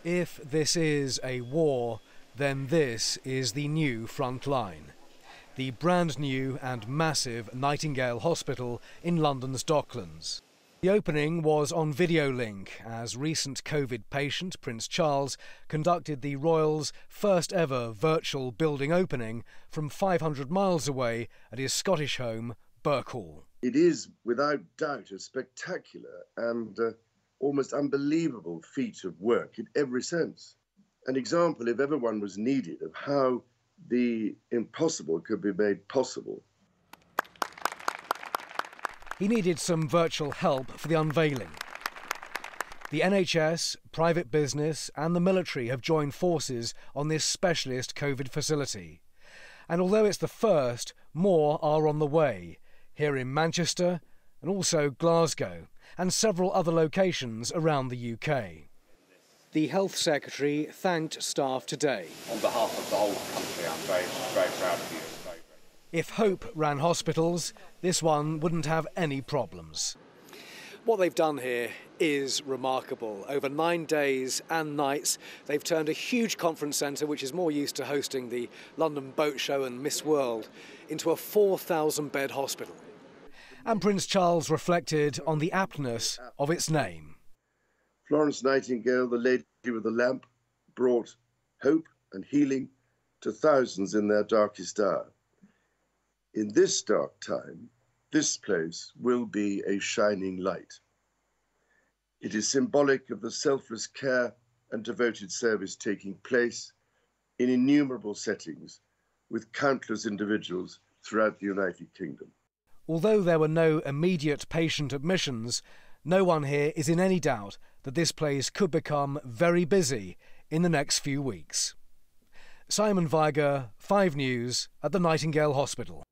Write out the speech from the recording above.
If this is a war, then this is the new front line. The brand new and massive Nightingale Hospital in London's Docklands. The opening was on video link as recent COVID patient Prince Charles conducted the Royal's first ever virtual building opening from 500 miles away at his Scottish home, Birkhall. It is without doubt a spectacular and almost unbelievable feat of work in every sense. An example, if ever one was needed, of how the impossible could be made possible. He needed some virtual help for the unveiling. The NHS, private business and the military have joined forces on this specialist COVID facility. And although it's the first, more are on the way, here in Manchester and also Glasgow and several other locations around the UK. The Health Secretary thanked staff today. On behalf of the whole country, I'm very, very proud of you. If Hope ran hospitals, this one wouldn't have any problems. What they've done here is remarkable. Over 9 days and nights, they've turned a huge conference centre, which is more used to hosting the London Boat Show and Miss World, into a 4,000-bed hospital. And Prince Charles reflected on the aptness of its name. Florence Nightingale, the lady with the lamp, brought hope and healing to thousands in their darkest hour. In this dark time, this place will be a shining light. It is symbolic of the selfless care and devoted service taking place in innumerable settings with countless individuals throughout the United Kingdom. Although there were no immediate patient admissions, no one here is in any doubt that this place could become very busy in the next few weeks. Simon Viger, 5 News at the Nightingale Hospital.